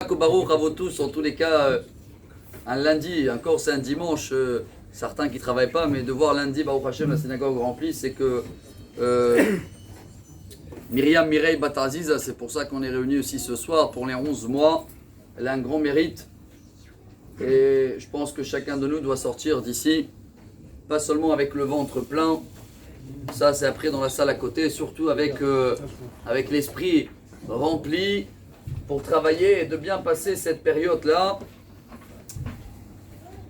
Baruch à vous tous, en tous les cas, un lundi, encore c'est un dimanche, certains qui ne travaillent pas, mais de voir lundi, Baruch Hashem, la synagogue remplie, c'est que Myriam Mireille Bataziz, c'est pour ça qu'on est réunis aussi ce soir pour les 11 mois. Elle a un grand mérite et je pense que chacun de nous doit sortir d'ici, pas seulement avec le ventre plein, ça c'est après dans la salle à côté, surtout avec l'esprit rempli pour travailler et de bien passer cette période-là.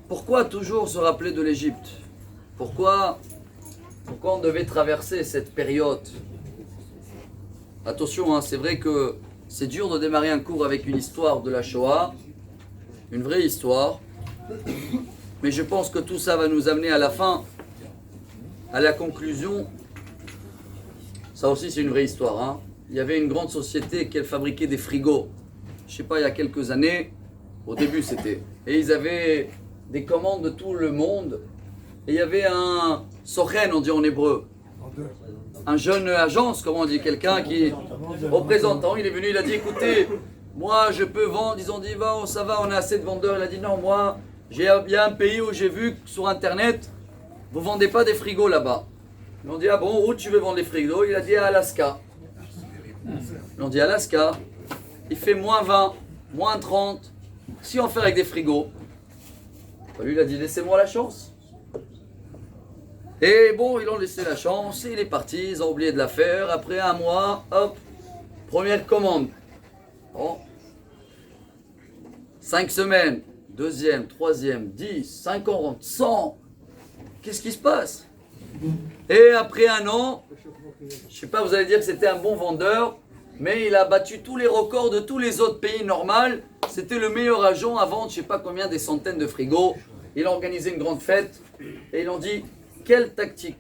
Pourquoi toujours se rappeler de l'Égypte? Pourquoi on devait traverser cette période? Attention, c'est vrai que c'est dur de démarrer un cours avec une histoire de la Shoah, une vraie histoire, mais je pense que tout ça va nous amener à la fin, à la conclusion. Ça aussi c'est une vraie histoire. Il y avait une grande société qui fabriquait des frigos. Je ne sais pas, il y a quelques années, au début c'était. Et ils avaient des commandes de tout le monde. Et il y avait un sochen, on dit en hébreu. Un jeune agence, comment on dit, quelqu'un qui, représentant, il est venu, il a dit, écoutez, moi je peux vendre. Ils ont dit, ça va, on a assez de vendeurs. Il a dit, non, moi, il y a un pays où j'ai vu sur internet, vous ne vendez pas des frigos là-bas. Ils ont dit, ah bon, où tu veux vendre les frigos? Il a dit, à Alaska. Ils ont dit, Alaska, il fait moins 20, moins 30. Si on fait avec des frigos, lui il a dit, laissez-moi la chance. Et bon, ils ont laissé la chance, et il est parti, ils ont oublié de la faire. Après un mois, hop, première commande. Bon. 5 semaines, deuxième, troisième, 10, 50, 100. Qu'est-ce qui se passe? Et après un an, je sais pas, vous allez dire que c'était un bon vendeur, mais il a battu tous les records de tous les autres pays normaux. C'était le meilleur agent à vendre, je sais pas combien, des centaines de frigos. Il a organisé une grande fête et ils ont dit, quelle tactique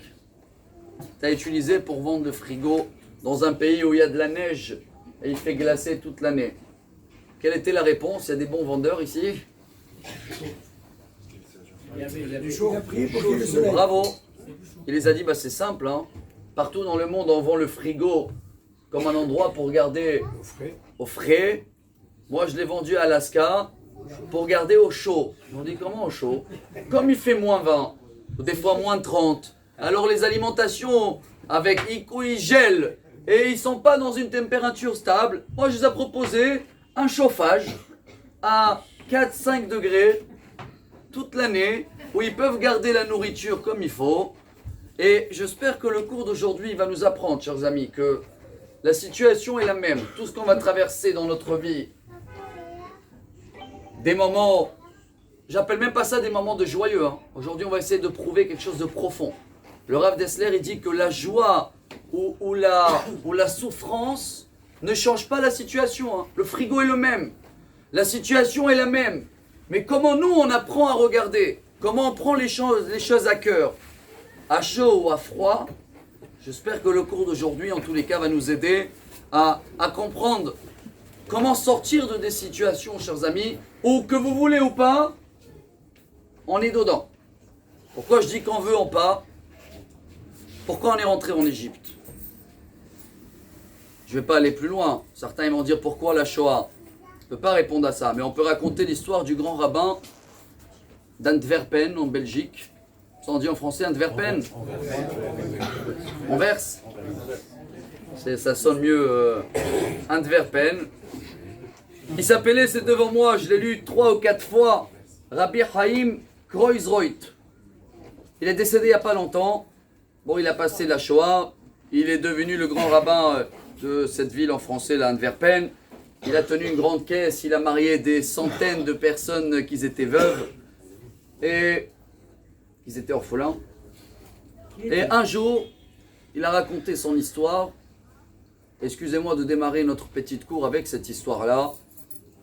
tu as utilisée pour vendre le frigo dans un pays où il y a de la neige et il fait glacer toute l'année? Quelle était la réponse? Il y a des bons vendeurs ici? Il y a du chaud. Bravo. Il les a dit, c'est simple. Partout dans le monde, on vend le frigo comme un endroit pour garder au frais. Moi, je l'ai vendu à Alaska pour garder au chaud. Ils m'ont dit, comment au chaud? Comme il fait moins 20, ou des fois moins 30, alors les alimentations avec ils gèlent et ils ne sont pas dans une température stable. Moi, je les ai proposé un chauffage à 4-5 degrés toute l'année où ils peuvent garder la nourriture comme il faut. Et j'espère que le cours d'aujourd'hui va nous apprendre, chers amis, que la situation est la même. Tout ce qu'on va traverser dans notre vie, des moments, j'appelle même pas ça des moments de joyeux. Aujourd'hui, on va essayer de prouver quelque chose de profond. Le Rav Dessler, il dit que la joie ou la souffrance ne change pas la situation. Le frigo est le même. La situation est la même. Mais comment nous, on apprend à regarder? Comment on prend les choses à cœur? À chaud ou à froid? J'espère que le cours d'aujourd'hui, en tous les cas, va nous aider à comprendre comment sortir de des situations, chers amis, où, que vous voulez ou pas, on est dedans. Pourquoi je dis qu'on veut ou pas? Pourquoi on est rentré en Égypte? Je ne vais pas aller plus loin. Certains vont dire pourquoi la Shoah? Je ne peux pas répondre à ça, mais on peut raconter l'histoire du grand rabbin d'Antwerpen, en Belgique. Ça on dit en français Antwerpen? Anvers. Ça sonne mieux, Antwerpen. Il s'appelait, c'est devant moi, je l'ai lu 3 ou 4 fois, Rabbi Chaim Kreuzreuth. Il est décédé il n'y a pas longtemps. Bon, il a passé la Shoah. Il est devenu le grand rabbin de cette ville en français, là, Antwerpen. Il a tenu une grande caisse. Il a marié des centaines de personnes qui étaient veuves. Et ils étaient orphelins. Et un jour, il a raconté son histoire. Excusez-moi de démarrer notre petite cour avec cette histoire-là.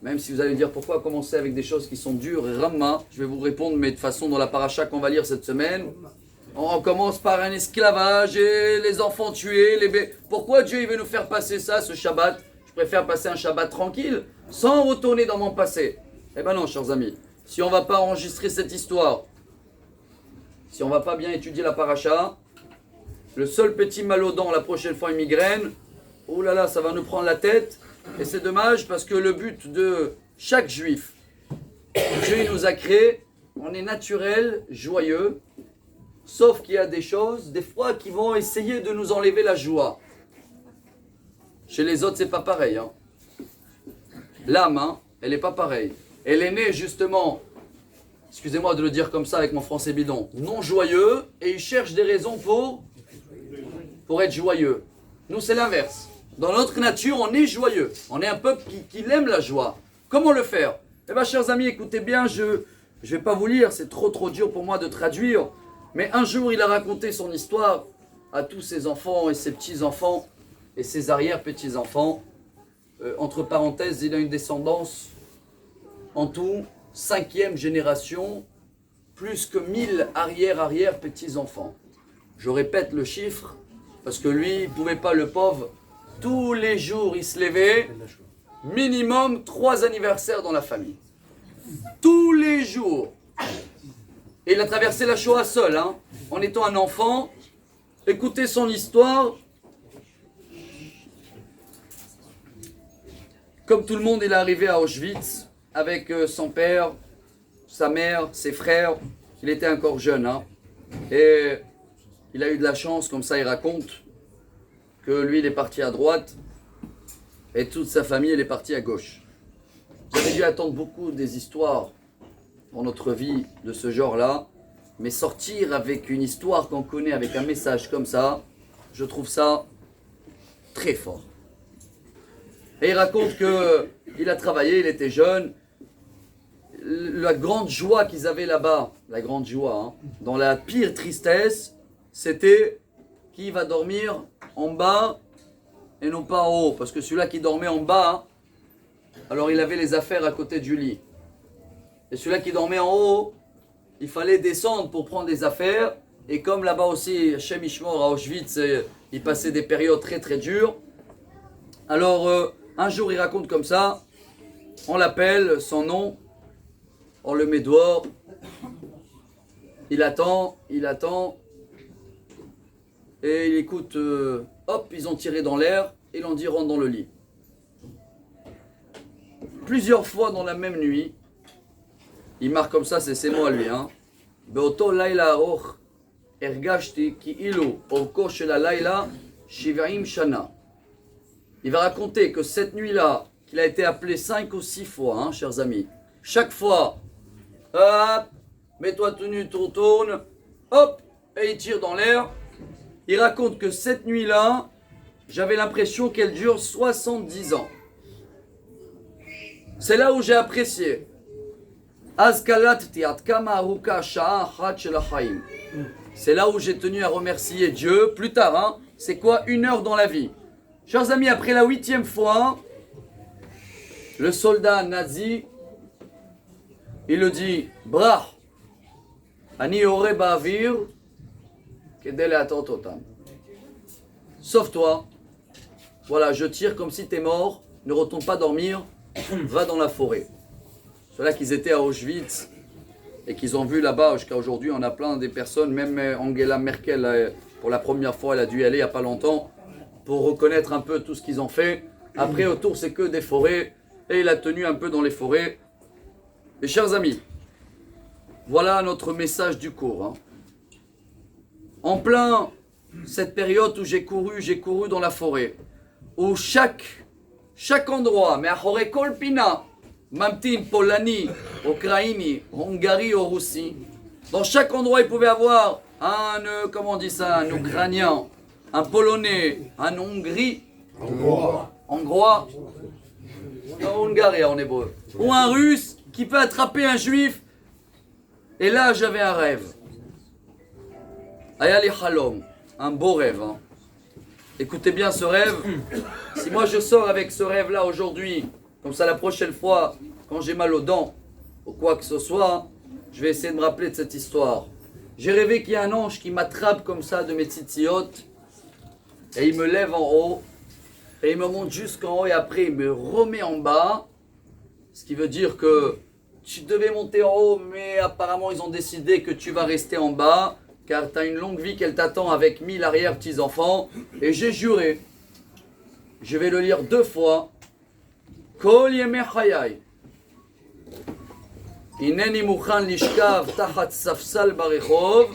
Même si vous allez me dire pourquoi commencer avec des choses qui sont dures et ramma, je vais vous répondre, mais de façon dans la paracha qu'on va lire cette semaine. On commence par un esclavage et les enfants tués, les bébés. Pourquoi Dieu il veut nous faire passer ça, ce Shabbat? Je préfère passer un Shabbat tranquille, sans retourner dans mon passé. Eh ben non, chers amis. Si on ne va pas enregistrer cette histoire, si on ne va pas bien étudier la paracha, le seul petit mal aux dents la prochaine fois une migraine, oh là là, ça va nous prendre la tête. Et c'est dommage parce que le but de chaque juif, Dieu il nous a créés, on est naturel, joyeux, sauf qu'il y a des choses, des fois, qui vont essayer de nous enlever la joie. Chez les autres, c'est pas pareil. Hein. L'âme, hein, elle n'est pas pareille. Elle est née justement, excusez-moi de le dire comme ça avec mon français bidon, non joyeux, et il cherche des raisons pour être joyeux. Nous, c'est l'inverse. Dans notre nature, on est joyeux. On est un peuple qui aime la joie. Comment le faire? Eh bien, chers amis, écoutez bien, je ne vais pas vous lire, c'est trop dur pour moi de traduire. Mais un jour, il a raconté son histoire à tous ses enfants et ses petits-enfants et ses arrière-petits-enfants. Entre parenthèses, il a une descendance en tout, 5e génération, plus que 1000 arrière-petits-enfants. Je répète le chiffre, parce que lui, il ne pouvait pas, le pauvre, tous les jours, il se levait, minimum 3 anniversaires dans la famille. Tous les jours. Et il a traversé la Shoah seul, hein, en étant un enfant. Écoutez son histoire. Comme tout le monde, il est arrivé à Auschwitz avec son père, sa mère, ses frères. Il était encore jeune, hein, et il a eu de la chance, comme ça il raconte, que lui il est parti à droite et toute sa famille elle est partie à gauche. J'avais dû attendre beaucoup des histoires dans notre vie de ce genre-là, mais sortir avec une histoire qu'on connaît, avec un message comme ça, je trouve ça très fort. Et il raconte qu'il a travaillé, il était jeune. La grande joie qu'ils avaient là-bas, la grande joie, hein, dans la pire tristesse, c'était qui va dormir en bas et non pas en haut. Parce que celui-là qui dormait en bas, alors il avait les affaires à côté du lit. Et celui-là qui dormait en haut, il fallait descendre pour prendre des affaires. Et comme là-bas aussi, Shem Ishmor à Auschwitz, il passait des périodes très très dures. Alors un jour il raconte comme ça, on l'appelle, son nom, on le met dehors, il attend, et il écoute, hop, ils ont tiré dans l'air, et l'ont dit rentre dans le lit. Plusieurs fois dans la même nuit, il marque comme ça, c'est ses mots à lui, hein. Beoto laila och ergashti ki ilu orko shel halayla shivaim shana. Il va raconter que cette nuit-là, qu'il a été appelé 5 ou 6 fois, hein, chers amis. Chaque fois, hop, mets-toi tout nu, tourne, hop, et il tire dans l'air. Il raconte que cette nuit-là, j'avais l'impression qu'elle dure 70 ans. C'est là où j'ai apprécié. C'est là où j'ai tenu à remercier Dieu. Plus tard, hein, c'est quoi 1 heure dans la vie? Chers amis, après la 8e fois, le soldat nazi, il le dit, Brah, ani ore ba'avir, kedele atortotam. Sauve-toi. Voilà, je tire comme si t'es mort, ne retourne pas dormir, va dans la forêt. Ceux-là qu'ils étaient à Auschwitz et qu'ils ont vu là-bas, jusqu'à aujourd'hui, on a plein des personnes, même Angela Merkel, pour la première fois, elle a dû y aller il n'y a pas longtemps, pour reconnaître un peu tout ce qu'ils ont fait. Après, autour, c'est que des forêts, et il a tenu un peu dans les forêts. Mes chers amis, voilà notre message du cours. Hein. En plein cette période où j'ai couru dans la forêt, où chaque endroit, mais à Kolpina, Mamtin, Polani, Ukraini, Hongrie ou Russie, dans chaque endroit, il pouvait avoir un Ukrainien, un Polonais, un Hongrois, Hongarien en hébreu, ou un Russe qui peut attraper un Juif. Et là, j'avais un rêve. Ayali Halom, un beau rêve. Hein. Écoutez bien ce rêve. Si moi je sors avec ce rêve-là aujourd'hui, comme ça la prochaine fois, quand j'ai mal aux dents, ou quoi que ce soit, je vais essayer de me rappeler de cette histoire. J'ai rêvé qu'il y a un ange qui m'attrape comme ça de mes tzitziot, et il me lève en haut, et il me monte jusqu'en haut, et après il me remet en bas, ce qui veut dire que tu devais monter en haut, mais apparemment ils ont décidé que tu vas rester en bas, car tu as une longue vie qu'elle t'attend avec 1000 arrière-petits-enfants, et j'ai juré, je vais le lire 2 fois, Kol Yemei Chayai, Hineni mukhan lishkav tachat safsal barechov.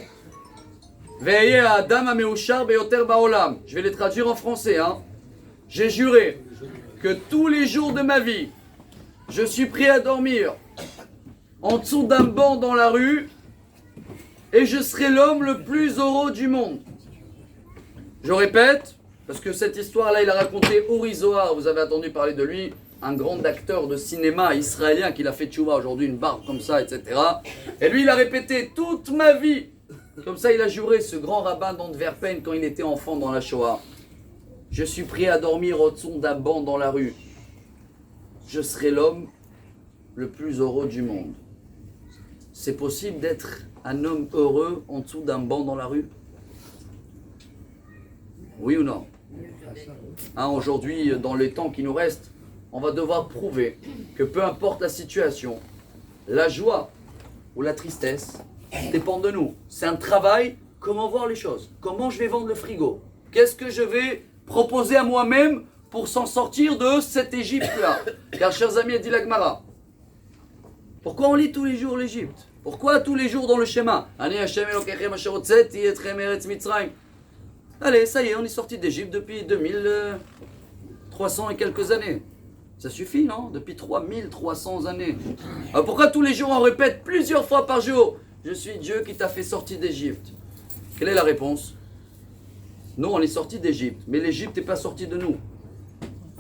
Ve'yeh ha'adam ha'meushar beyoter ba'olam. Je vais les traduire en français. J'ai juré que tous les jours de ma vie, je suis prêt à dormir en dessous d'un banc dans la rue et je serai l'homme le plus heureux du monde. Je répète, parce que cette histoire-là, il a raconté Uri Zohar, vous avez entendu parler de lui, un grand acteur de cinéma israélien qui l'a fait tchouva aujourd'hui, une barbe comme ça, etc. Et lui, il a répété toute ma vie. Comme ça, il a juré, ce grand rabbin d'Antwerpen, quand il était enfant dans la Shoah. Je suis prêt à dormir au-dessous d'un banc dans la rue. Je serai l'homme le plus heureux du monde. C'est possible d'être un homme heureux en dessous d'un banc dans la rue? Oui ou non? Aujourd'hui, dans les temps qui nous restent, on va devoir prouver que peu importe la situation, la joie ou la tristesse dépend de nous. C'est un travail, comment voir les choses, comment je vais vendre le frigo, qu'est-ce que je vais proposer à moi-même pour s'en sortir de cette Égypte-là. Car, chers amis, a dit la Gemara, pourquoi on lit tous les jours l'Égypte? Pourquoi tous les jours dans le schéma? Allez, ça y est, on est sorti d'Égypte depuis 2300 et quelques années. Ça suffit, non? Depuis 3300 années. Alors pourquoi tous les jours on répète plusieurs fois par jour? Je suis Dieu qui t'a fait sortir d'Égypte. Quelle est la réponse? Nous, on est sorti d'Égypte, mais l'Égypte n'est pas sortie de nous.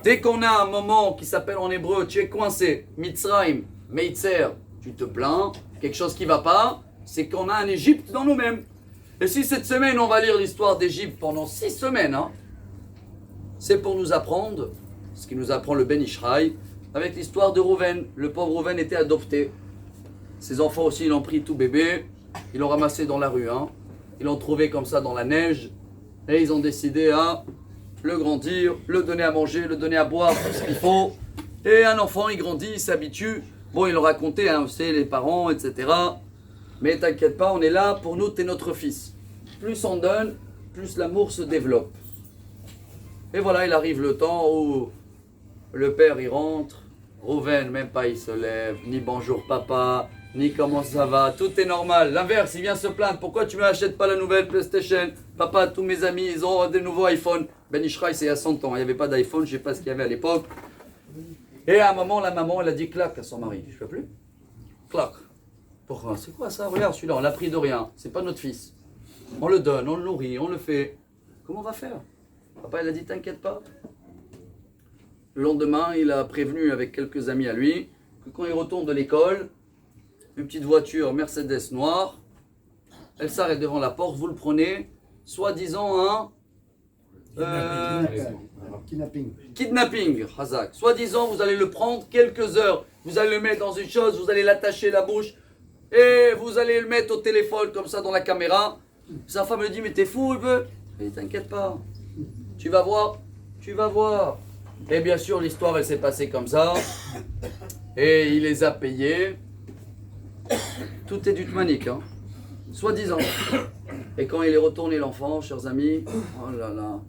Dès qu'on a un moment qui s'appelle en hébreu, tu es coincé, Mitzrayim, Meitzer, tu te plains, quelque chose qui ne va pas, c'est qu'on a un Égypte dans nous-mêmes. Et si cette semaine, on va lire l'histoire d'Égypte pendant 6 semaines, c'est pour nous apprendre ce qui nous apprend le Ben Ishraï, avec l'histoire de Rouven. Le pauvre Rouven était adopté. Ses enfants aussi, ils l'ont pris tout bébé, ils l'ont ramassé dans la rue, ils l'ont trouvé comme ça dans la neige, et ils ont décidé à le grandir, le donner à manger, le donner à boire, tout ce qu'il faut. Et un enfant, il grandit, il s'habitue. Bon, ils l'ont raconté, vous savez, les parents, etc. Mais t'inquiète pas, on est là, pour nous, t'es notre fils. Plus on donne, plus l'amour se développe. Et voilà, il arrive le temps où le père, il rentre. Rouven, même pas, il se lève, ni bonjour papa, ni comment ça va, tout est normal. L'inverse, il vient se plaindre, pourquoi tu ne m'achètes pas la nouvelle PlayStation? Papa, tous mes amis, ils ont des nouveaux iPhones. Ben Ishraï, c'est il y a 100 ans, il n'y avait pas d'iPhone, je ne sais pas ce qu'il y avait à l'époque. Et à un moment, la maman, elle a dit clac à son mari. Je ne peux plus? Clac. Pourquoi? C'est quoi ça? Regarde celui-là, on l'a pris de rien, c'est pas notre fils. On le donne, on le nourrit, on le fait. Comment on va faire? Papa, il a dit t'inquiète pas. Le lendemain, il a prévenu avec quelques amis à lui que quand il retourne de l'école, une petite voiture Mercedes noire, elle s'arrête devant la porte, vous le prenez, soi-disant kidnapping, Hazak. Soi-disant, vous allez le prendre quelques heures, vous allez le mettre dans une chose, vous allez l'attacher la bouche et vous allez le mettre au téléphone comme ça dans la caméra. Sa femme lui dit mais t'es fou un peu? Mais t'inquiète pas, tu vas voir, tu vas voir. Et bien sûr, l'histoire, elle s'est passée comme ça. Et il les a payés. Tout est du tmanique, soi-disant. Et quand il est retourné, l'enfant, chers amis, oh là là,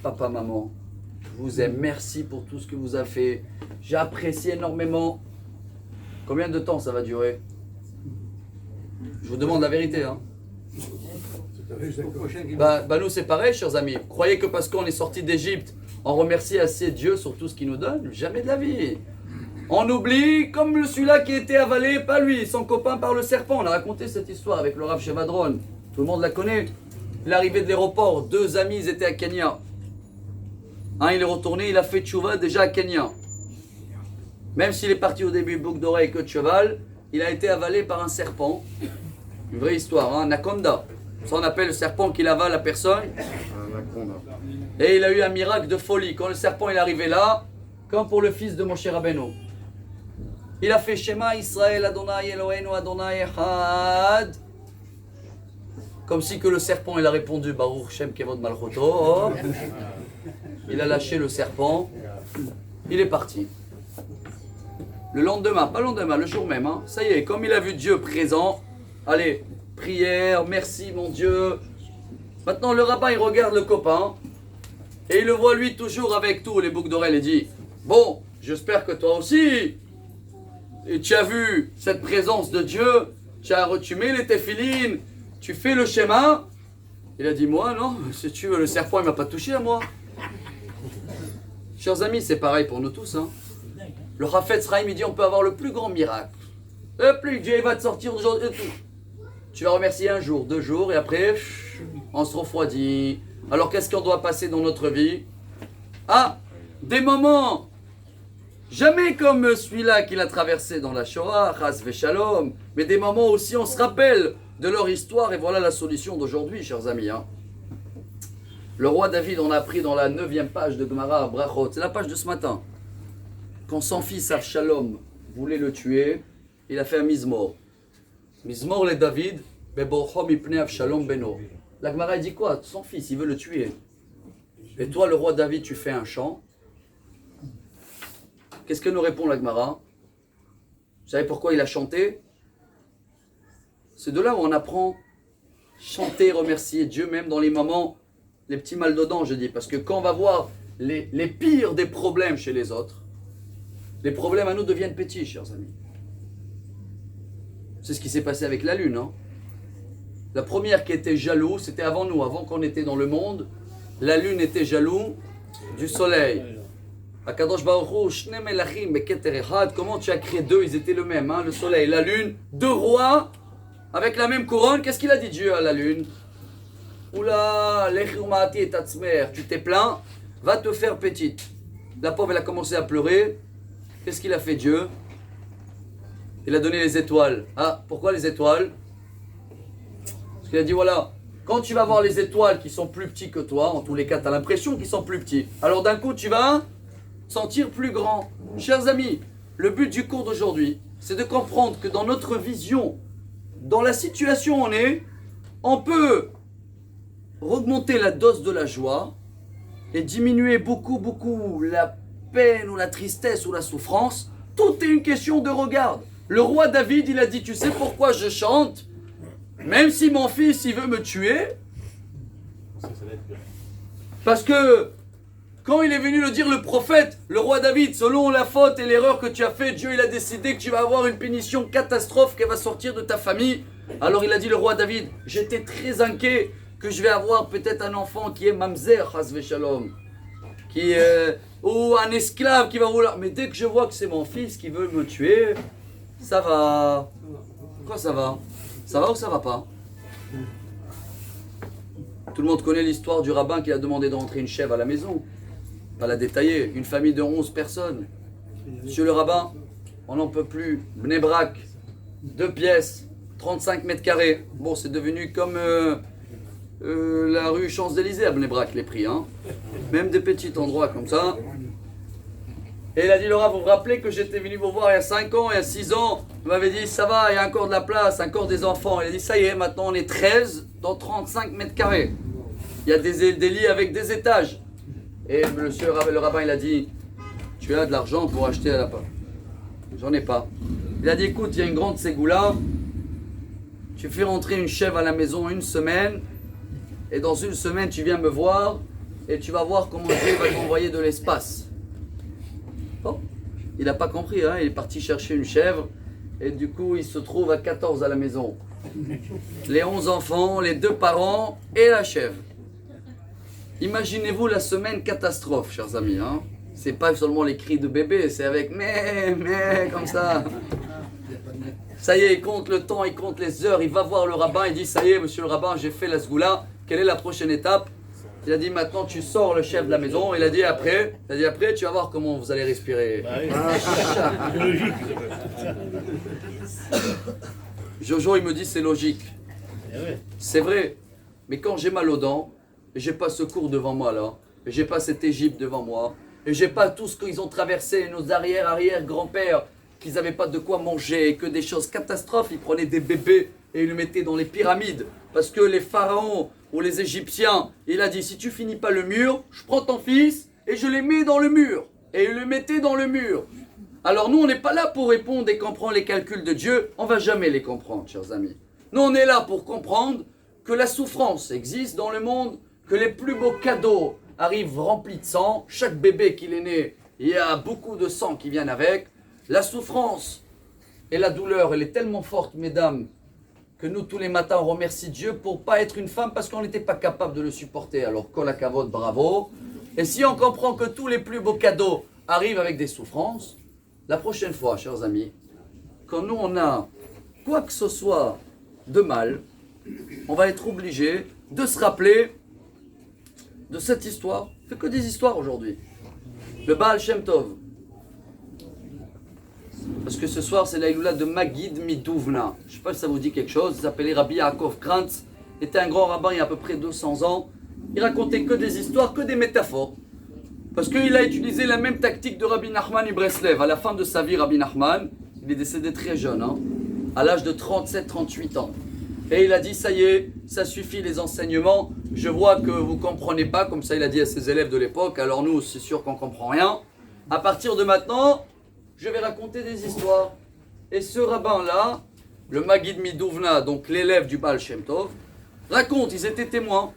papa, maman, je vous aime, merci pour tout ce que vous avez fait. J'apprécie énormément. Combien de temps ça va durer? Je vous demande la vérité, Bah nous c'est pareil, chers amis. Vous croyez que parce qu'on est sorti d'Égypte, on remercie assez Dieu sur tout ce qu'il nous donne? Jamais de la vie. On oublie, comme celui-là qui a été avalé, pas lui, son copain par le serpent. On a raconté cette histoire avec le Rav Shevadron. Tout le monde la connaît. L'arrivée de l'aéroport, 2 amis, ils étaient à Kenya. Un, il est retourné, il a fait tchouva déjà à Kenya. Même s'il est parti au début boucle d'oreille que de cheval, il a été avalé par un serpent. Une vraie histoire, un anaconda. Ça on appelle le serpent qui avale la personne. Et il a eu un miracle de folie. Quand le serpent est arrivé là, comme pour le fils de Moshe Rabbeinu, il a fait Shema Israël Adonai Eloheinu Adonai Echad. Comme si que le serpent il a répondu Baruch Shem Kevod Malchoto. Il a lâché le serpent. Il est parti. Le lendemain, pas le lendemain, le jour même, ça y est, comme il a vu Dieu présent, allez, prière, merci mon Dieu. Maintenant le rabbin il regarde le copain et il le voit lui toujours avec tous les boucles d'oreilles et dit bon, j'espère que toi aussi et tu as vu cette présence de Dieu, tu mets les téphilines, tu fais le schéma. Il a dit, moi, non, si tu veux, le serpent, il m'a pas touché à moi. Chers amis, c'est pareil pour nous tous. Hein. Le Chafetz Chaim, il dit, on peut avoir le plus grand miracle. Le plus, Dieu va te sortir aujourd'hui et tout. Tu vas remercier un jour, 2 jours, et après, on se refroidit. Alors, qu'est-ce qu'on doit passer dans notre vie? Ah, des moments, jamais comme celui-là qu'il a traversé dans la Shoah, Chas Veshalom, mais des moments aussi, on se rappelle de leur histoire, et voilà la solution d'aujourd'hui, chers amis. Hein. Le roi David, on a appris dans la 9e page de Gemara, Brachot, c'est la page de ce matin. Quand son fils Avshalom voulait le tuer, il a fait un Mizmor. Mizmor le David, Beborchom ipne Avshalom beno. La Gemara dit quoi? Son fils, il veut le tuer. Et toi, le roi David, tu fais un chant. Qu'est-ce que nous répond la Gemara? Vous savez pourquoi il a chanté? C'est de là où on apprend chanter, remercier Dieu, même dans les moments, les petits mal dedans, je dis. Parce que quand on va voir les pires des problèmes chez les autres, les problèmes à nous deviennent petits, chers amis. C'est ce qui s'est passé avec la lune. Hein. La première qui était jaloux, c'était avant nous, avant qu'on était dans le monde. La lune était jaloux du soleil. Akadosh Baruch Hu, Shne Melachim Beketer Echad, comment tu as créé 2, ils étaient le même, hein, le soleil, la lune, 2 rois avec la même couronne. Qu'est-ce qu'il a dit Dieu à la lune? Oula, Lechumati et Tatzmer, tu t'es plaint, va te faire petite. La pauvre, elle a commencé à pleurer. Qu'est-ce qu'il a fait Dieu? Il a donné les étoiles. Ah, pourquoi les étoiles? Parce qu'il a dit voilà, quand tu vas voir les étoiles qui sont plus petits que toi, en tous les cas, tu as l'impression qu'ils sont plus petits. Alors d'un coup, tu vas sentir plus grand. Chers amis, le but du cours d'aujourd'hui, c'est de comprendre que dans notre vision, dans la situation où on est, on peut augmenter la dose de la joie et diminuer beaucoup la peine ou la tristesse ou la souffrance. Tout est une question de regard. Le roi David, il a dit, tu sais pourquoi je chante? Même si mon fils, il veut me tuer. Parce que quand il est venu le dire le prophète, le roi David, selon la faute et l'erreur que tu as fait, Dieu il a décidé que tu vas avoir une punition catastrophe qui va sortir de ta famille. Alors il a dit le roi David, j'étais très inquiet que je vais avoir peut-être un enfant qui est mamzer, chas v'shalom, ou un esclave qui va vouloir. Mais dès que je vois que c'est mon fils qui veut me tuer, ça va. Quoi ça va? Ça va ou ça va pas? Tout le monde connaît l'histoire du rabbin qui a demandé de rentrer une chèvre à la maison. Pas la détailler, une famille de 11 personnes. Monsieur le rabbin, on n'en peut plus. Bnei-Brak, 2 pièces, 35 mètres carrés. Bon, c'est devenu comme la rue Champs-Élysées à Bnei-Brak, les prix. Hein. Même des petits endroits comme ça. Et il a dit, Laura, vous vous rappelez que j'étais venu vous voir il y a 5 ans, il y a 6 ans. Vous m'avez dit, ça va, il y a encore de la place, encore des enfants. Il a dit, ça y est, maintenant on est 13 dans 35 mètres carrés. Il y a des lits avec des étages. Et le rabbin, il a dit, tu as de l'argent pour acheter à la part? J'en ai pas. Il a dit, écoute, il y a une grande ségoula. Tu fais rentrer une chèvre à la maison 1 semaine. Et dans 1 semaine, tu viens me voir. Et tu vas voir comment Dieu va t'envoyer de l'espace. Bon, il n'a pas compris, hein, il est parti chercher une chèvre. Et du coup, il se trouve à 14 à la maison. Les 11 enfants, les 2 parents et la chèvre. Imaginez-vous la semaine catastrophe, chers amis. Hein. C'est pas seulement les cris de bébé, c'est avec mais, comme ça. Ça y est, il compte le temps, il compte les heures. Il va voir le rabbin, il dit, ça y est, monsieur le rabbin, j'ai fait la sgoula. Quelle est la prochaine étape? Il a dit, maintenant tu sors le chef de la maison. Il a dit, après, tu vas voir comment vous allez respirer. C'est logique. Jojo, il me dit, c'est logique. C'est vrai. Mais quand j'ai mal aux dents, et j'ai pas ce cours devant moi là, et j'ai pas cette Égypte devant moi, et j'ai pas tout ce qu'ils ont traversé, nos arrière-grands-pères, qu'ils n'avaient pas de quoi manger, et que des choses catastrophes, ils prenaient des bébés et ils le mettaient dans les pyramides, parce que les pharaons ou les Égyptiens, il a dit, si tu finis pas le mur, je prends ton fils et je les mets dans le mur, et ils le mettaient dans le mur. Alors nous, on n'est pas là pour répondre et comprendre les calculs de Dieu, on va jamais les comprendre, chers amis. Nous, on est là pour comprendre que la souffrance existe dans le monde, que les plus beaux cadeaux arrivent remplis de sang. Chaque bébé qui est né, il y a beaucoup de sang qui vient avec. La souffrance Et la douleur, elle est tellement forte, mesdames, que nous, tous les matins, on remercie Dieu pour pas être une femme parce qu'on n'était pas capable de le supporter. Alors, kol hakavod, bravo. Et si on comprend que tous les plus beaux cadeaux arrivent avec des souffrances, la prochaine fois, chers amis, quand nous, on a quoi que ce soit de mal, on va être obligé de se rappeler de cette histoire. On fait que des histoires aujourd'hui. Le Baal Shem Tov. Parce que ce soir, c'est l'Aïloula de Magid Midouvna. Je ne sais pas si ça vous dit quelque chose. Il s'appelait Rabbi Yaakov Krantz. Il était un grand rabbin il y a à peu près 200 ans. Il racontait que des histoires, que des métaphores. Parce qu'il a utilisé la même tactique de Rabbi Nachman Ibreslev. À la fin de sa vie, Rabbi Nachman, il est décédé très jeune, à l'âge de 37-38 ans. Et il a dit, ça y est, ça suffit les enseignements. Je vois que vous ne comprenez pas, comme ça il a dit à ses élèves de l'époque. Alors nous, c'est sûr qu'on ne comprend rien. À partir de maintenant, je vais raconter des histoires. Et ce rabbin-là, le Magid Midouvna, donc l'élève du Baal Shem Tov, raconte, ils étaient témoins.